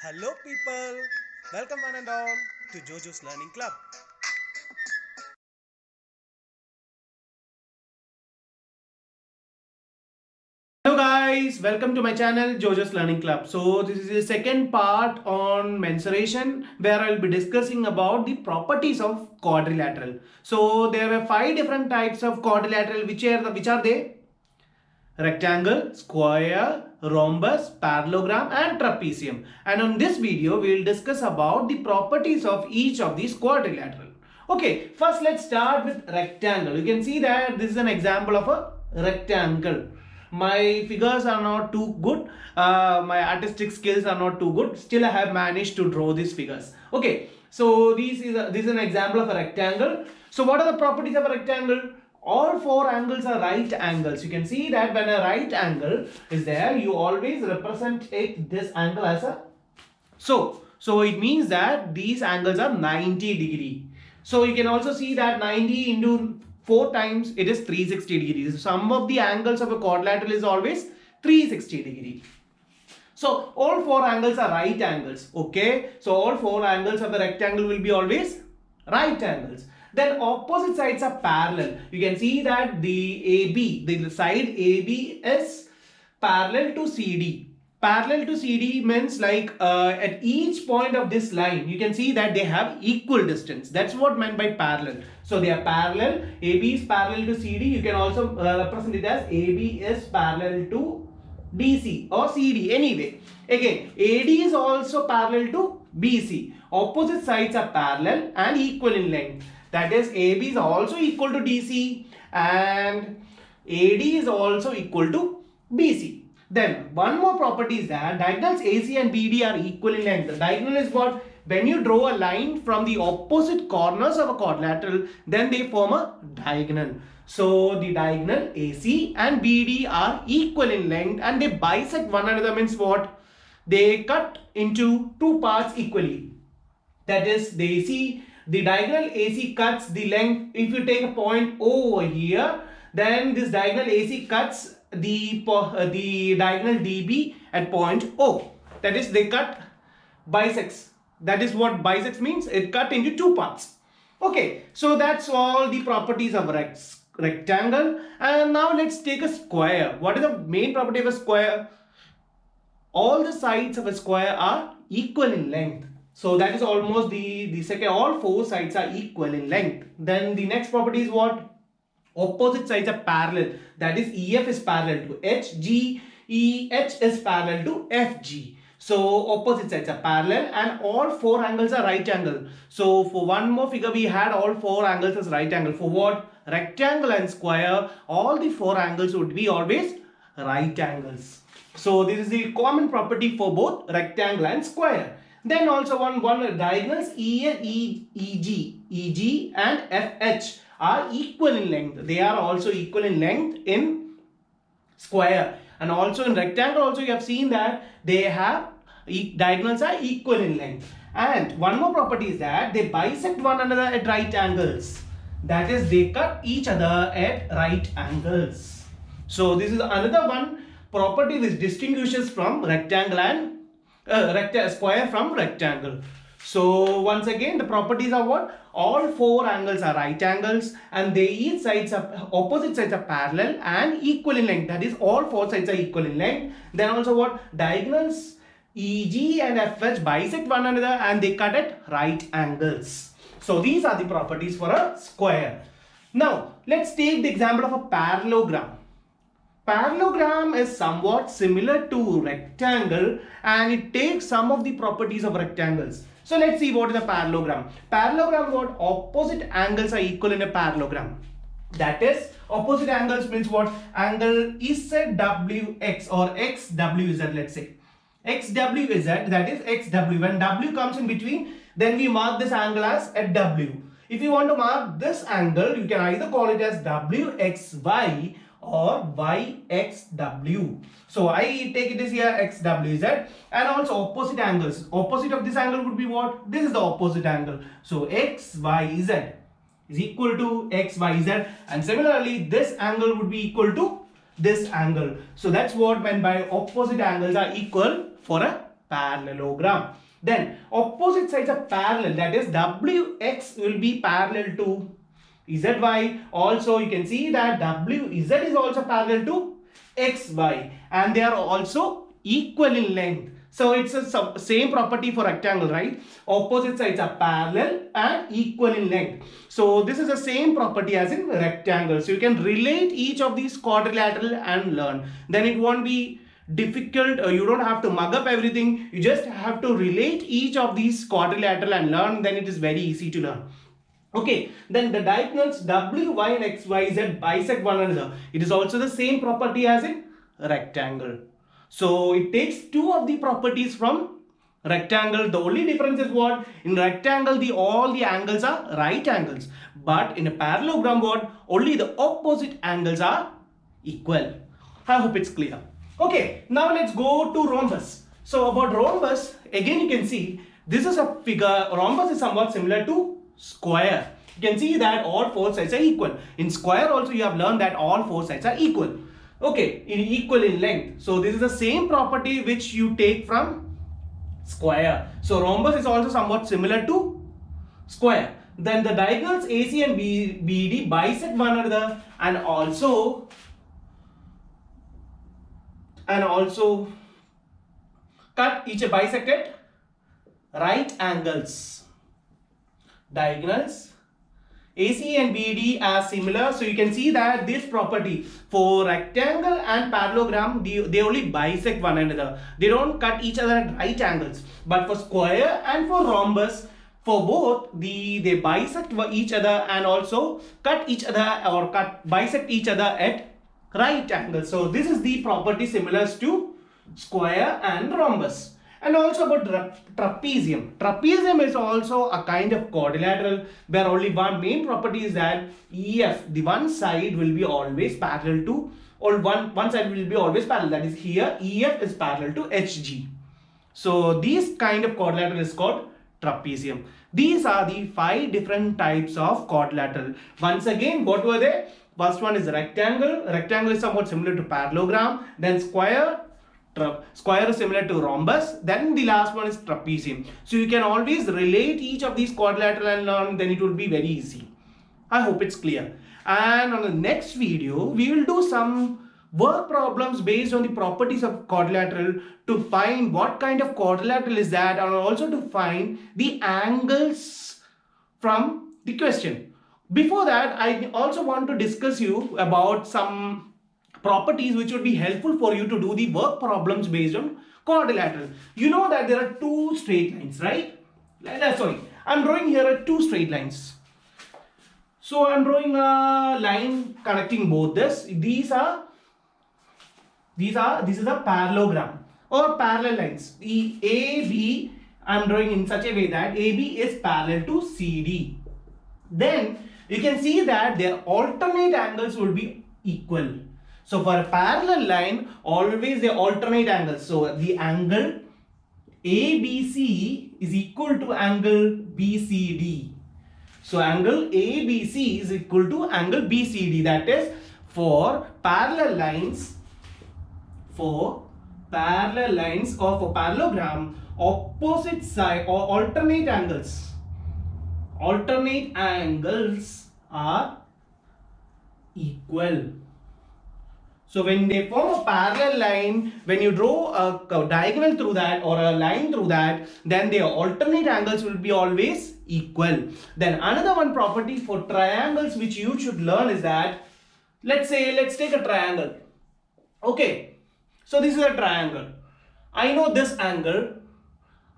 Hello people, welcome one and all to Jojo's Learning Club. Hello guys, welcome to my channel Jojo's Learning Club. So this is the second part on mensuration where I'll be discussing about the properties of quadrilateral. So there are 5 different types of quadrilateral. Which are they? Rectangle, square, rhombus, parallelogram and trapezium. And on this video we will discuss about the properties of each of these quadrilateral. Okay, first let's start with rectangle. You can see that this is an example of a rectangle. My figures are not too good, my artistic skills are not too good, still I have managed to draw these figures. Okay, so this is an example of a rectangle. So what are the properties of a rectangle? All 4 angles are right angles. You can see that when a right angle is there, you always represent this angle as a so it means that these angles are 90 degree. So you can also see that 90 into 4 times it is 360 degrees. So sum of the angles of a quadrilateral is always 360 degree. So all 4 angles are right angles. Okay. So all 4 angles of a rectangle will be always right angles. Then opposite sides are parallel. You can see that the side AB is parallel to CD. Parallel to CD means like at each point of this line, you can see that they have equal distance. That's what meant by parallel. So they are parallel. AB is parallel to CD. You can also represent it as AB is parallel to DC or CD. Anyway, again, AD is also parallel to BC. Opposite sides are parallel and equal in length. That is, AB is also equal to DC and AD is also equal to BC. Then one more property is that diagonals AC and BD are equal in length. The diagonal is what? When you draw a line from the opposite corners of a quadrilateral, then they form a diagonal. So the diagonal AC and BD are equal in length and they bisect one another, means what? They cut into 2 parts equally. That is, the diagonal AC cuts the length. If you take a point O over here, then this diagonal AC cuts the diagonal DB at point O. That is, they cut bisects. That is what bisects means. It cut into 2 parts. Okay, so that's all the properties of rectangle. And now let's take a square. What is the main property of a square? All the sides of a square are equal in length. So that is almost the second. All 4 sides are equal in length. Then the next property is what? Opposite sides are parallel. That is, EF is parallel to HG, EH is parallel to FG. So opposite sides are parallel and all 4 angles are right angle. So for one more figure, we had all 4 angles as right angle. For what? Rectangle and square, all the 4 angles would be always right angles. So this is the common property for both rectangle and square. Then also one diagonals EG and FH are equal in length. They are also equal in length in square. And also in rectangle also you have seen that they have diagonals are equal in length. And one more property is that they bisect one another at right angles. That is, they cut each other at right angles. So this is another one property which distinguishes from rectangle and square from rectangle. So once again, the properties are what? All 4 angles are right angles and opposite sides are parallel and equal in length. That is, all 4 sides are equal in length. Then also what? Diagonals EG and FH bisect one another and they cut at right angles. So these are the properties for a square. Now let's take the example of a parallelogram. Parallelogram is somewhat similar to rectangle and it takes some of the properties of rectangles. So let's see what is a parallelogram. Parallelogram, what? Opposite angles are equal in a parallelogram. That is, opposite angles means what? Angle ZWX or XWZ, let's say. XWZ, that is XW. When W comes in between, then we mark this angle as at W. If you want to mark this angle, you can either call it as WXY or YXW. So I take it as here XWZ. And also opposite angles. Opposite of this angle would be what? This is the opposite angle. So XYZ is equal to XYZ. And similarly, this angle would be equal to this angle. So that's what meant by opposite angles are equal for a parallelogram. Then opposite sides are parallel, that is WX will be parallel to ZY. Also you can see that WZ is also parallel to XY, and they are also equal in length. So it's a same property for rectangle, right? Opposite sides are parallel and equal in length. So this is the same property as in rectangle. So you can relate each of these quadrilateral and learn. Then it won't be difficult. You don't have to mug up everything. You just have to relate each of these quadrilateral and learn. Then it is very easy to learn. Okay, then the diagonals W, Y and X, Y, Z bisect one another. It is also the same property as in rectangle. So it takes two of the properties from rectangle. The only difference is what? In rectangle, all the angles are right angles. But in a parallelogram, what? Only the opposite angles are equal. I hope it's clear. Okay, now let's go to rhombus. So about rhombus, again you can see this is a figure. Rhombus is somewhat similar to square. You can see that all four sides are equal. In square also you have learned that all four sides are equal. Okay, equal in length. So this is the same property which you take from square. So rhombus is also somewhat similar to square. Then the diagonals AC and BD bisect one another and also cut each bisected right angles. Diagonals AC and BD are similar. So you can see that this property for rectangle and parallelogram, they only bisect one another. They don't cut each other at right angles. But for square and for rhombus, for both, they bisect each other and also cut each other or bisect each other at right angles. So this is the property similar to square and rhombus. And also about trapezium. Trapezium is also a kind of quadrilateral where only one main property is that EF, the one side will be always parallel to, or one side will be always parallel. That is here EF is parallel to HG. So these kind of quadrilateral is called trapezium. These are the 5 different types of quadrilateral. Once again, what were they? First one is rectangle. Rectangle is somewhat similar to parallelogram. Then square. Square is similar to rhombus. Then the last one is trapezium. So you can always relate each of these quadrilateral and learn, then it will be very easy. I hope it's clear. And on the next video, we will do some work problems based on the properties of quadrilateral to find what kind of quadrilateral is that, and also to find the angles from the question. Before that, I also want to discuss you about some properties which would be helpful for you to do the work problems based on quadrilateral. You know that there are two straight lines, right? Sorry, I'm drawing here 2 straight lines. So I'm drawing a line connecting both this. This is a parallelogram or parallel lines. The AB I'm drawing in such a way that AB is parallel to CD. Then you can see that their alternate angles will be equal. So for a parallel line, always they alternate angles. So the angle ABC is equal to angle BCD. So angle ABC is equal to angle BCD. That is for parallel lines or for parallelogram, opposite side or alternate angles are equal. So when they form a parallel line, when you draw a diagonal through that or a line through that, then their alternate angles will be always equal. Then another one property for triangles which you should learn is that, let's take a triangle. Okay, so this is a triangle. I know this angle.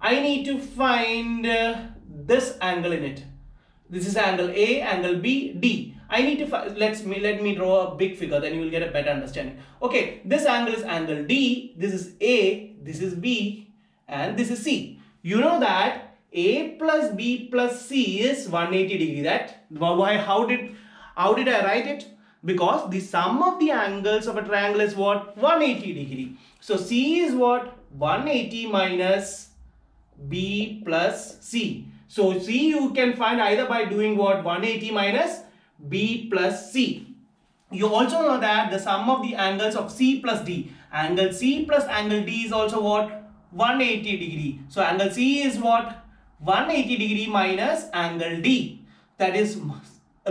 I need to find this angle in it. This is angle A, angle B, D. I need to let me draw a big figure, then you will get a better understanding. Okay, this angle is angle D, this is A, this is B, and this is C. You know that A plus B plus C is 180 degree. That why? How did I write it? Because the sum of the angles of a triangle is what? 180 degree. So C is what? 180 minus B plus C. So C you can find either by doing what? 180 minus B plus C. You also know that the sum of the angles of C plus D, angle C plus angle D is also what? 180 degree. So angle C is what? 180 degree minus angle D. That is,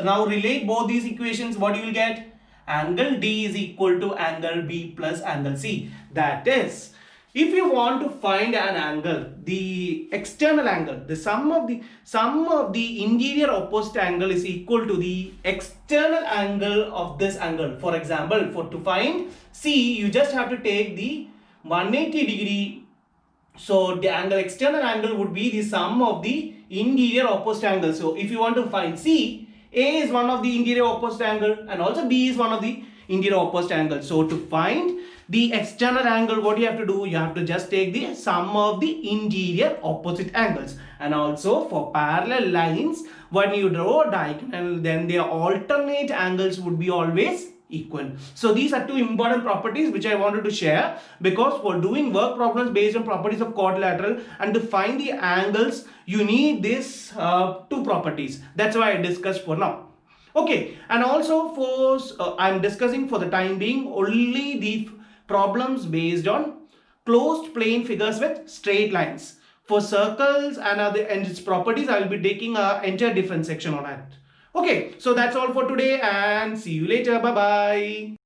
now relate both these equations. What you will get? Angle D is equal to angle B plus angle C. That is, if you want to find an angle, the external angle, the sum of the interior opposite angle is equal to the external angle of this angle. For example, to find C, you just have to take the 180 degree. So the external angle would be the sum of the interior opposite angle. So if you want to find C, A is one of the interior opposite angle and also B is one of the interior opposite angle. So to find the external angle, what you have to do? You have to just take the sum of the interior opposite angles. And also for parallel lines, when you draw a diagonal, then their alternate angles would be always equal. So these are two important properties which I wanted to share, because for doing work problems based on properties of quadrilateral and to find the angles, you need these two properties. That's why I discussed for now. Okay, and also for I'm discussing for the time being only the problems based on closed plane figures with straight lines. For circles and its properties, I will be taking an entire different section on it. Okay, so that's all for today and see you later. Bye bye.